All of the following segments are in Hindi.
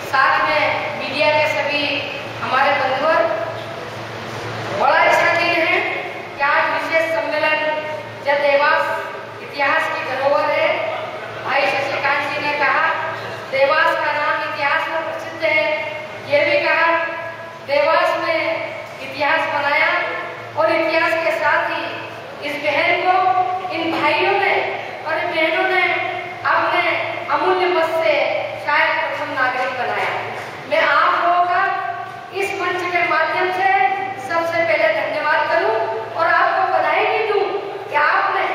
साथ में मीडिया के सभी हमारे बंधुओं, बड़ा अच्छा दिन है कि आज विशेष सम्मेलन जब देवास इतिहास की धरोहर है। भाई शशिकांत जी ने कहा देवास का नाम इतिहास में प्रसिद्ध है, ये भी कहा देवास में इतिहास बनाया और इतिहास के साथ ही इस बहन को, इन भाइयों ने और इन बहनों ने अपने अमूल्य मत से शायद प्रथम नागरिक बनाया। मैं आप लोगों का इस मंच के माध्यम से सबसे पहले धन्यवाद करूं और आपको बधाई भी दूं कि आपने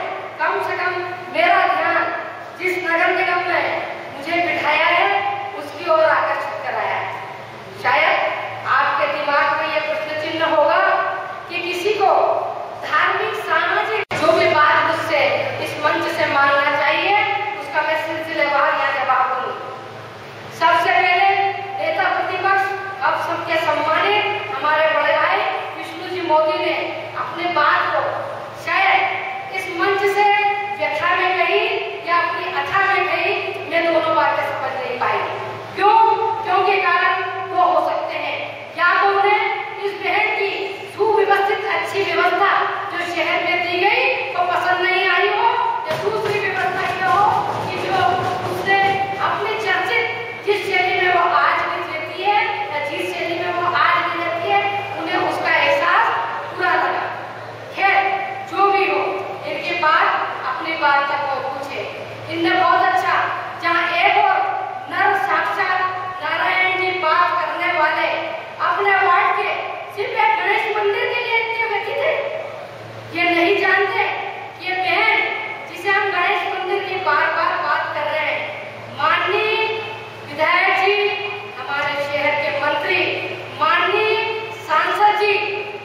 कम से कम मेरा ध्यान जिस नगर निगम में मुझे बिठाया है उसकी ओर आकर्षित कराया है। शायद आपके दिमाग में यह प्रश्न चिन्ह होगा कि किसी को धार्मिक सामाजिक जो भी बात मुझसे इस मंच से मांगना चाहिए उसका मैं सिलसिलेवार यहाँ जवाब दूं। सबसे पहले नेता प्रतिपक्ष अब सबके सम्मानित हमारे बड़े भाई विष्णु जी मोदी ने अपने बात को शायद इस मंच से व्यथा में कही या अपनी अथा में कही, मैं दोनों बातें समझ नहीं पाई। क्यों? क्योंकि कारण वो हो सकते हैं या तो उन्हें इस बहन की सुव्यवस्थित अच्छी व्यवस्था जो शहर में दी गई वो पसंद नहीं आई हो, या दूसरी व्यवस्था ये हो कि जो उसने अपनी चर्चित जिस शैली में वो आज भी रहती है या जिस शैली में वो आज भी रहती है उन्हें उसका एहसास बुरा लगा। खैर जो भी हो, इनके बाद अपनी बात तक वो पूछे। इनने बहुत अच्छा, जहाँ एक और नर साक्षात नारायण जी बात करने वाले अपने वार्ड के सिर्फ एक गणेश मंदिर के लिए इतने व्यतीत थे, ये नहीं जानते कि ये बहन जिसे हम गणेश मंदिर की बार बार बात कर रहे हैं, माननीय विधायक जी, हमारे शहर के मंत्री, माननीय सांसद जी,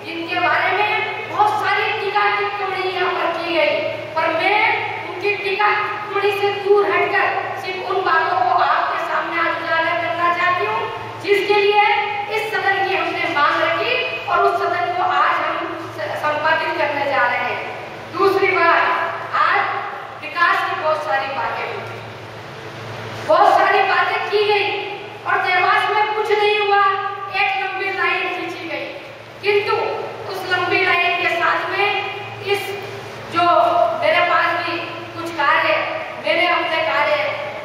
जिनके बारे में बहुत सारी टीका टिप्पणी यहाँ पर की गई, पर मैं उनकी टीका टिप्पणी से दूर हटकर सिर्फ उन बातों को आपके सामने आज उजागर करना चाहती हूँ जिसके लिए इस सदन की हमने मांग रखी और उस सदन को आज हम संपादित करने जा रहे हैं। दूसरी बात, आज विकास की बहुत सारी बातें हुई, बहुत सारी बातें की गई और देवास में कुछ नहीं हुआ, एक लंबी लाइन खींची गई, किंतु उस लंबी लाइन के साथ में इस जो मेरे पास भी कुछ कार्य मैंने अपने कार्य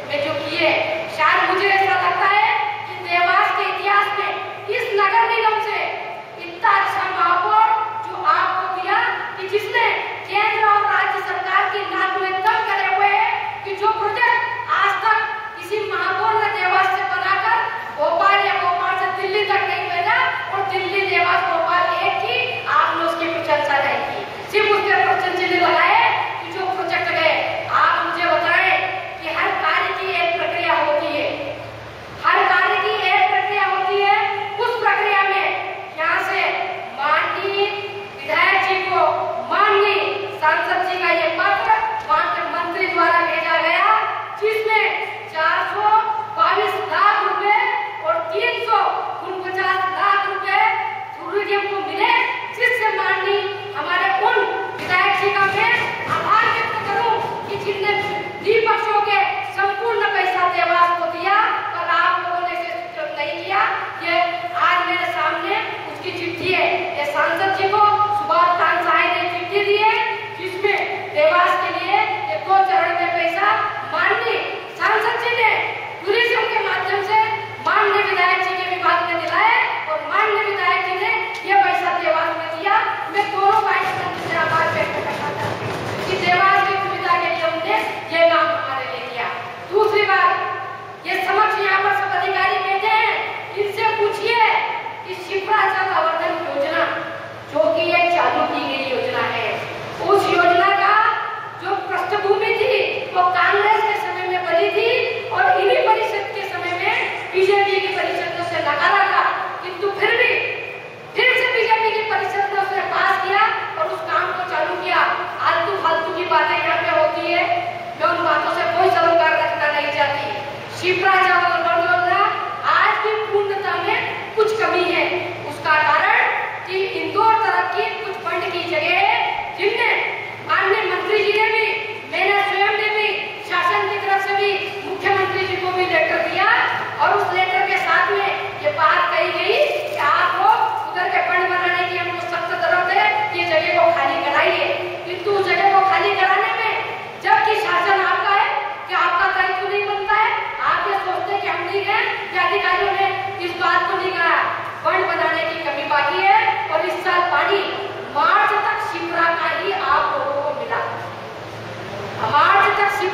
में जो किए, शायद मुझे ऐसा लगता है कि देवास के इतिहास में इस नगर निगम से इतना अच्छा महापौर जो आपको दिया कि जिसने केंद्र और राज्य सरकार की नाक में दम करे हुए है कि जो प्रोजेक्ट आज तक किसी महापौर ने देवास से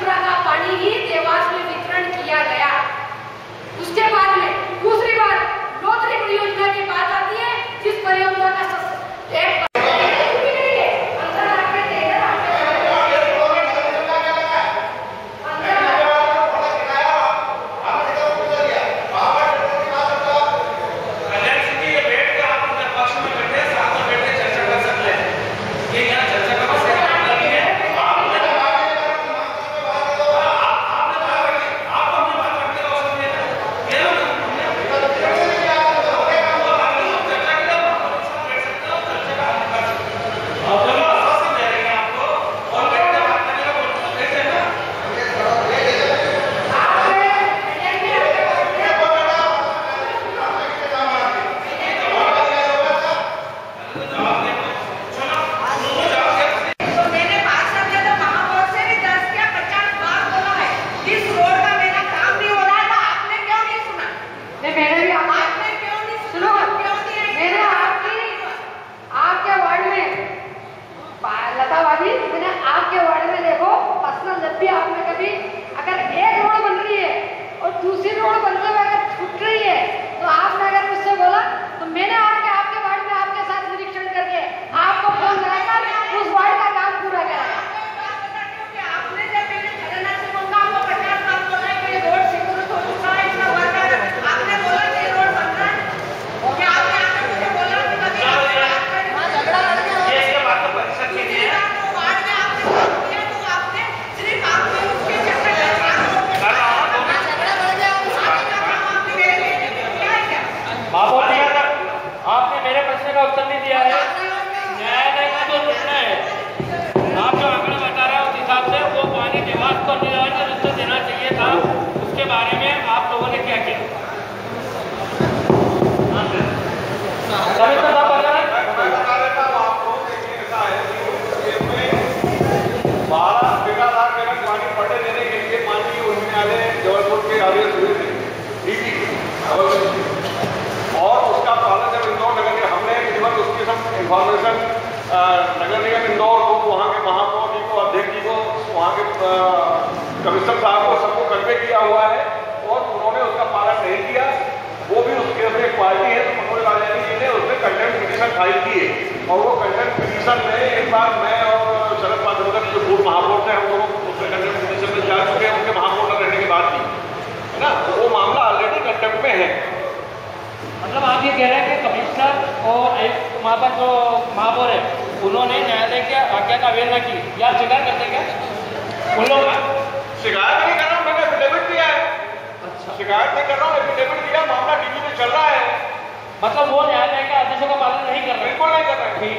शिप्रा का पानी ही देवास में वितरण किया गया। उसके बाद में दूसरी बार लोथरी परियोजना की बात आती है, जिस परियोजना का एक नगर निगम इंदौर को, वहाँ के महापौर जी को, अध्यक्ष जी को, वहाँ के कमिश्नर साहब को सबको कन्वे किया हुआ है और उन्होंने उसका पालन नहीं किया। वो भी उसके अपने एक पार्टी है तो मनोज राजानी जी ने उसमें कंटेम्प्ट पिटीशन फाइल की है और वो कंटेम्प्ट पिटीशन में एक बार मैं और शरद पात्रकर जो पूर्व महापौर थे हम लोग उसमें कंटेम्प्ट पिटीशन में जा चुके हैं उनके महापौर रहने के बाद भी, है ना। वो मामला ऑलरेडी कंटेम्प्ट में है। मतलब आप ये कह रहे हैं कि कमिश्नर और एक वहाँ पर जो महापौर है उन्होंने न्यायालय की आज्ञा का अवहेलना की, या स्वीकार करते क्या? उन लोग शिकायत नहीं कर रहा हूँ, मैंने एफिडेविट दिया है। अच्छा, शिकायत नहीं कर रहा हूँ, एफिडेविट दिया, मामला डीजी में चल रहा है। मतलब वो न्यायालय के आदेशों का पालन नहीं कर रहे? बिल्कुल नहीं कर रहे।